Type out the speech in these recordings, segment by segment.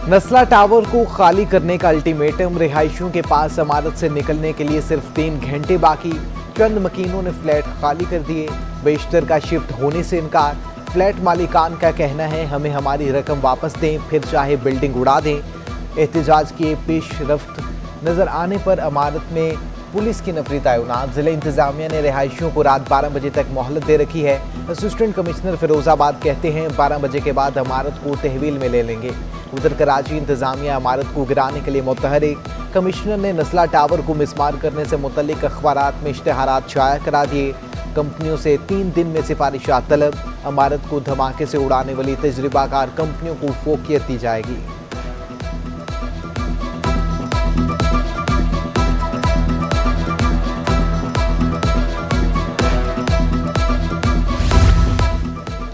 नस्ला tower को खाली करने का अल्टीमेटम, रिहायशियों के पास इमारत से निकलने के लिए सिर्फ 3 घंटे बाकी। चंद मकीनों ने फ्लैट खाली कर दिए, बेशतर का शिफ्ट होने से इनकार। फ्लैट मालिकान का कहना है हमें हमारी रकम वापस दें, फिर चाहे बिल्डिंग उड़ा दें। एहतजाज के पेशरफ्त नजर आने पर इमारत में पुलिस की नफरी तैनात। जिला इंतजामिया ने रिहायशियों को रात 12 बजे तक मोहलत दे रखी है। असिस्टेंट कमिश्नर फिरोजाबाद कहते हैं 12 बजे के बाद इमारत को तहवील में ले लेंगे। उधर कराची इंतजामिया इमारत को गिराने के लिए मुतहरिक। कमिश्नर ने नस्ला टावर को मिसमार करने से मुतल्लिक अखबारात में इश्तिहारात शाया करा दिए। कंपनियों से 3 दिन में सिफारिशात तलब। इमारत को धमाके से उड़ाने वाली तजर्बाकार कंपनियों को फोकियत दी जाएगी।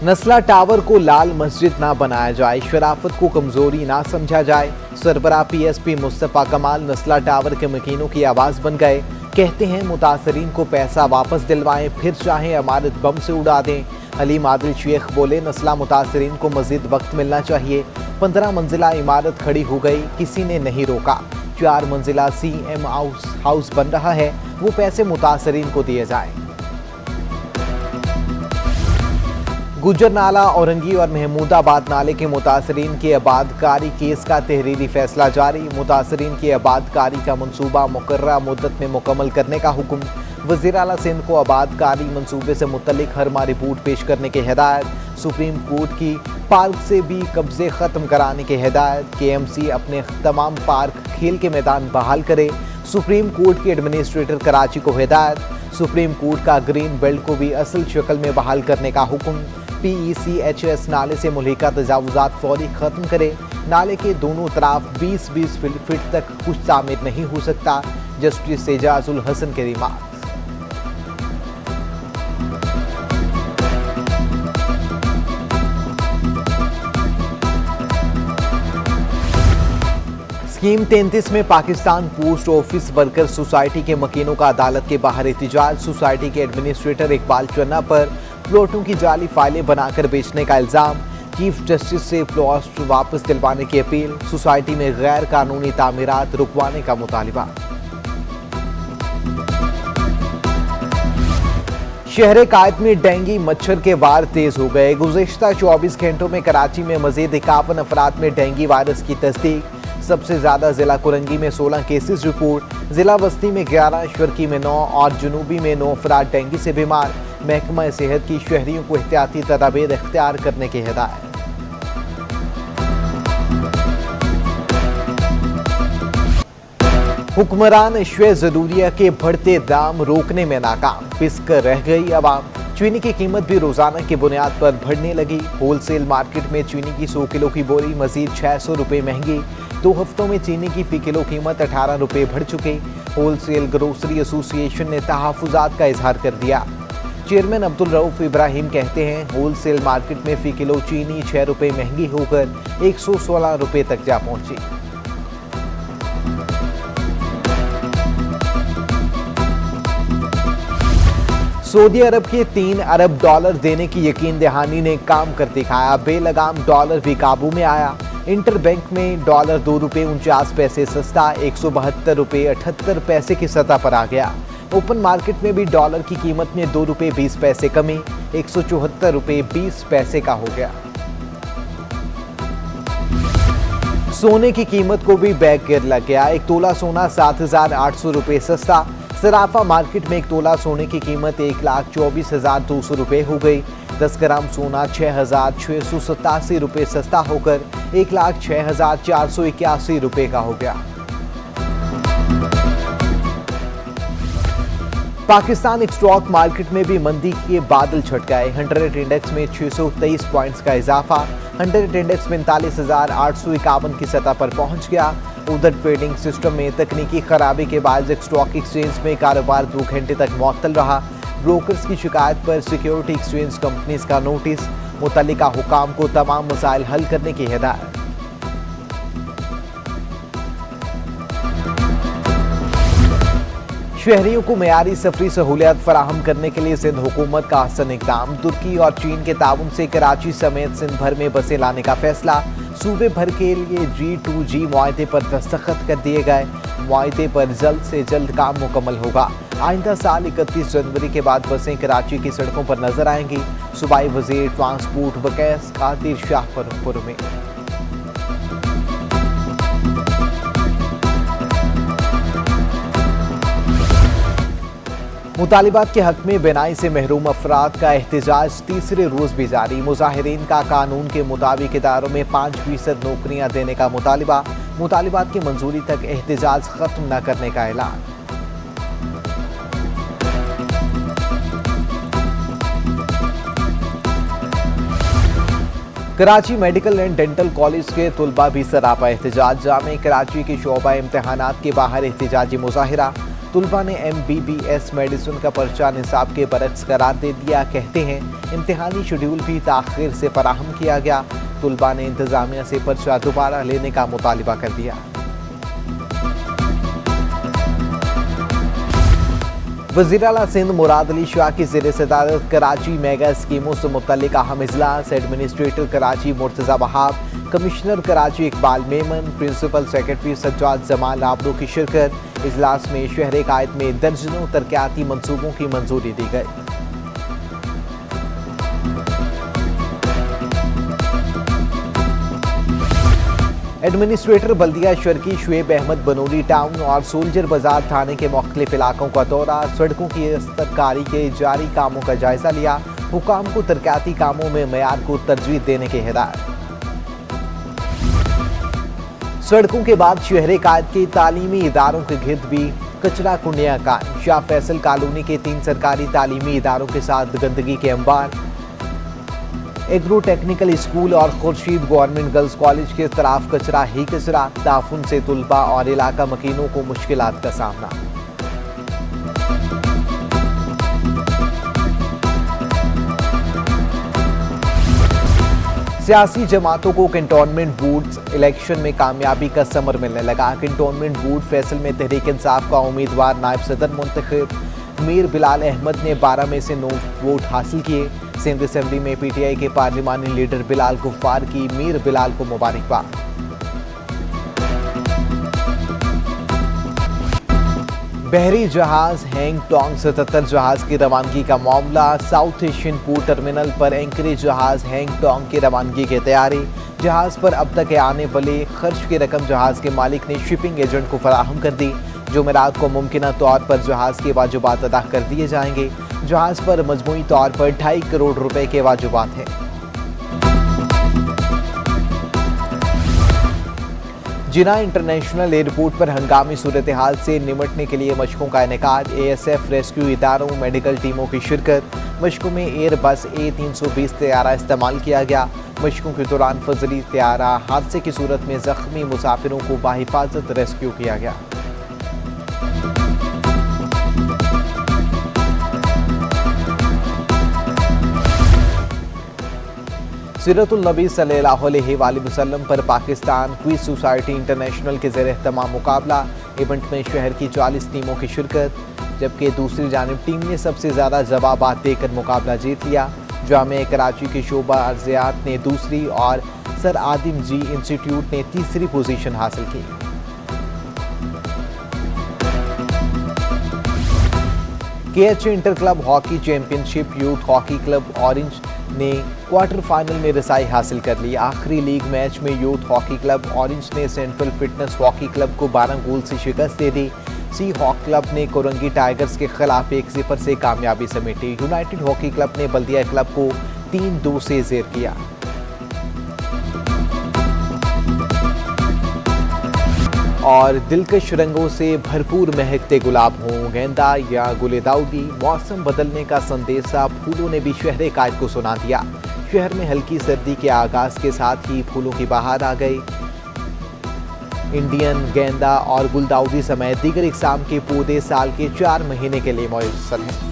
नस्ला टावर को लाल मस्जिद ना बनाया जाए, शराफत को कमजोरी ना समझा जाए। सरबराह PSP मुस्तफ़ा कमाल नस्ला टावर के मकीनों की आवाज बन गए। कहते हैं मुतासरीन को पैसा वापस दिलवाएं, फिर चाहे इमारत बम से उड़ा दें। हलीम आदिल शेख बोले नस्ला मुतासरीन को मजीद वक्त मिलना चाहिए। 15 मंजिला इमारत खड़ी हो गई, किसी ने नहीं रोका। 4 मंजिला CM हाउस बन रहा है, वो पैसे मुतासरीन को दिए जाएं। गुजर नाला, औरंगी और महमूदाबाद नाले के मुतासरीन की आबादकारी केस का तहरीरी फैसला जारी। मुतासरीन की आबादकारी का मनसूबा मुकर्ररा मुद्दत में मुकम्मल करने का हुक्म। वज़ीर आला सिंध को आबादकारी मनसूबे से मुतल्लिक हर माह रिपोर्ट पेश करने की हिदायत। सुप्रीम कोर्ट की पार्क से भी कब्जे ख़त्म कराने की हिदायत। KMC अपने तमाम पार्क, खेल के मैदान बहाल करे। सुप्रीम कोर्ट के एडमिनिस्ट्रेटर कराची को हिदायत। सुप्रीम कोर्ट का ग्रीन बेल्ट को भी असल शक्ल में बहाल करने का हुक्म। PECHS नाले से मुल्हिका तजावुजात फौरी खत्म करे। नाले के दोनों तरफ 20-20 फीट तक कुछ तामीर नहीं हो सकता। जस्टिस एजाजुल हसन के रिमार्क। स्कीम 33 में Pakistan post office worker society के मकीनों का अदालत के बाहर एहतजाज। सोसाइटी के एडमिनिस्ट्रेटर इकबाल चन्ना पर प्लॉटों की जाली फाइलें बनाकर बेचने का इल्जाम। चीफ जस्टिस से प्लॉट वापस दिलवाने की अपील। सोसाइटी में गैर कानूनी तामीरात रुकवाने का मुतालिबा। शहर कायद में डेंगू मच्छर के वार तेज हो गए। गुज़िश्ता 24 घंटों में कराची में मजीद 51 अफराद में डेंगू वायरस की तस्दीक। सबसे ज्यादा जिला कुरंगी में 16 केसेस रिपोर्ट। जिला वस्ती में 11, शर्की में 9 और जनूबी में 9 अफराद डेंगू से बीमार। महकमा सेहत की शहरियों को एहतियाती तदाबीर इख्तियार करने की हिदायत। हुक्मरान अश्वे ज़रूरिया के बढ़ते दाम रोकने में नाकाम। पिसकर रह गई अवाम। चीनी की कीमत भी रोजाना की बुनियाद पर बढ़ने लगी। होलसेल मार्केट में चीनी की 100 किलो की बोरी मजीद 600 रुपये महंगी। 2 हफ्तों में चीनी की फी किलो कीमत 18 रुपये बढ़ चुकी। होलसेल ग्रोसरी एसोसिएशन ने तहफ़्फ़ुज़ात का इजहार कर दिया। चेयरमैन अब्दुल रऊफ इब्राहिम कहते हैं होलसेल मार्केट में फी किलो चीनी 6 रुपये महंगी होकर 116 रुपये तक जा पहुंची। सऊदी अरब के 3 अरब डॉलर देने की यकीन दहानी ने काम कर दिखाया। बेलगाम डॉलर भी काबू में आया। इंटर बैंक में डॉलर 2 रुपये 49 पैसे सस्ता 172 रुपये 78 पैसे की सतह पर आ गया। ओपन मार्केट में भी डॉलर की कीमत में 2 रुपये 20 पैसे कमी 174 रुपये 20 पैसे का हो गया। सोने की कीमत को भी बैक गिर लग गया। 1 तोला सोना 7,800 रुपये सस्ता। सराफा मार्केट में 1 तोला सोने की कीमत 1,24,200 रुपये हो गई। 10 ग्राम सोना 6,687 रुपये सस्ता होकर 1,06,481 रुपये का हो गया। पाकिस्तान स्टॉक मार्केट में भी मंदी के बादल छट गए। 100 इंडेक्स में 623 पॉइंट्स का इजाफा। 100 इंडेक्स 45,851 की सतह पर पहुंच गया। उधर ट्रेडिंग सिस्टम में तकनीकी खराबी के बाद स्टॉक एक्सचेंज में कारोबार 2 घंटे तक मुअत्तल रहा। ब्रोकर्स की शिकायत पर सिक्योरिटी एक्सचेंज कंपनीज का नोटिस। मुतल्लिका हुकाम को तमाम मसाइल हल करने की हिदायत। शहरियों को मेयारी सफरी सहूलियत फराहम करने के लिए सिंध हुकूमत का हसन इकदाम। तुर्की और चीन के ताउन से कराची समेत सिंध भर में बसें लाने का फैसला। सूबे भर के लिए G2G मुआहदे पर दस्तखत कर दिए गए। मुआहदे पर जल्द से जल्द काम मुकम्मल होगा। आइंदा साल 31 जनवरी के बाद बसें कराची की सड़कों पर नजर आएंगी। सूबाई वजीर ट्रांसपोर्ट वकैस कादिर शाहपुर में। मुतालिबात के हक में बिनाई से महरूम अफराद का एहतजाज तीसरे रोज भी जारी। मुजाहिरीन का कानून के मुताबिक इदारों में 5% नौकरियां देने का मुतालिबा। मुतालिबात की मंजूरी तक एहतजाज खत्म न करने का ऐलान। Karachi medical and dental college के तुलबा भी सरापा एहतजाज। जामे कराची के शोबा इम्तहानात के बाहर एहतजाजी मुजाहिरा। तुलबा ने MBBS मेडिसिन का पर्चा निसाब के बरक्स करार दे दिया। कहते हैं इम्तिहानी शेड्यूल भी ताखिर से फराहम किया गया। तुलबा ने इंतजामिया से पर्चा दोबारा लेने का मुतालिबा कर दिया। वज़ीर आला सिंध मुराद अली शाह की ज़ेर सदारत कराची मेगा स्कीमों से मुतल्लिक अहम इजलास। Administrator Karachi Murtaza Wahab, commissioner Karachi Iqbal Memon, principal secretary Sajjad Jamal Abdo की शिरकत। इजलास में शहर कायद में दर्जनों तरक्याती मंसूबों की मंजूरी दी गई। एडमिनिस्ट्रेटर बल्दिया शर्की शुएब अहमद बनूरी टाउन और सोल्जर बाजार थाने के मुख्तलिफ इलाकों का दौरा। सड़कों की दस्तकारी के जारी कामों का जायजा लिया। हुकाम को तरक्याती कामों में मयार को तरजीह देने की हिदायत। सड़कों के बाद शहर कायद के तालीमी इदारों के गिर्द भी कचरा कुंडियां कायम। शाह फैसल कॉलोनी के 3 सरकारी तालीमी इदारों के साथ गंदगी के अंबार। एग्रो टेक्निकल स्कूल और खुर्शीद गवर्नमेंट गर्ल्स कॉलेज के तरफ कचरा ही कचरा। ताफुन से तुलबा और इलाका मकीनों को मुश्किलात का सामना। सियासी जमातों को कैंटोनमेंट बोर्ड इलेक्शन में कामयाबी का समर मिलने लगा। कैंटोनमेंट बोर्ड फैसल में तहरीक इंसाफ का उम्मीदवार नायब सदर मुंतखब मीर बिलाल अहमद ने 12 में से 9 वोट हासिल किए। सिंध असेंबली में PTI के पार्लिमानी लीडर बिलाल गुफ्फार की मीर बिलाल को मुबारकबाद। बहरी जहाज हैंग टोंग 77 जहाज की रवानगी का मामला। साउथ एशियन पोर्ट टर्मिनल पर एंकरेज जहाज हैंग टोंग की रवानगी की तैयारी। जहाज पर अब तक आने वाले खर्च की रकम जहाज के मालिक ने शिपिंग एजेंट को फराहम कर दी। जुमेरात को मुमकिना तौर पर जहाज के वाजिबात अदा कर दिए जाएंगे। जहाज पर मजमूई तौर पर 2.5 करोड़ रुपए के वाजिबात हैं। जिना इंटरनेशनल एयरपोर्ट पर हंगामी सूरत हाल से निमटने के लिए मशकों का इनेकाद। ASF रेस्क्यू इदारों मेडिकल टीमों की शिरकत। मशकों में एयरबस A320 तैयारा इस्तेमाल किया गया। मशकों के दौरान फजली तैयारा हादसे की सूरत में जख्मी मुसाफिरों को बाहिफाजत रेस्क्यू किया गया। सीरतुल नबी सल्लल्लाहु अलैहि वसल्लम पर पाकिस्तान क्विज सोसाइटी इंटरनेशनल के ज़ेर एहतमाम मुकाबला। इवेंट में शहर की 40 टीमों की शिरकत, जबकि दूसरी जानिब टीम ने सबसे ज़्यादा जवाबात देकर मुकाबला जीत लिया। जामे कराची के शोबा अर्जियात ने दूसरी और सर आदिम जी इंस्टीट्यूट ने तीसरी पोजीशन हासिल की। KH inter club hockey championship youth hockey club orange ने क्वार्टर फाइनल में रसाई हासिल कर ली। आखिरी लीग मैच में यूथ हॉकी क्लब ऑरेंज ने सेंट्रल फिटनेस हॉकी क्लब को 12 गोल से शिकस्त दे दी। सी हॉक क्लब ने कोरंगी टाइगर्स के खिलाफ 1-0 से कामयाबी समेटी। यूनाइटेड हॉकी क्लब ने बल्दिया क्लब को 3-2 से ज़ेर किया। और दिलकश रंगों से भरपूर महकते गुलाब हों, गेंदा या गुले दाऊदी, मौसम बदलने का संदेशा फूलों ने भी शहर कायद को सुना दिया। शहर में हल्की सर्दी के आगाज के साथ ही फूलों की बहार आ गई। इंडियन गेंदा और गुलदाउदी समेत दीगर इकसाम के पौधे साल के 4 महीने के लिए मौजूद हैं।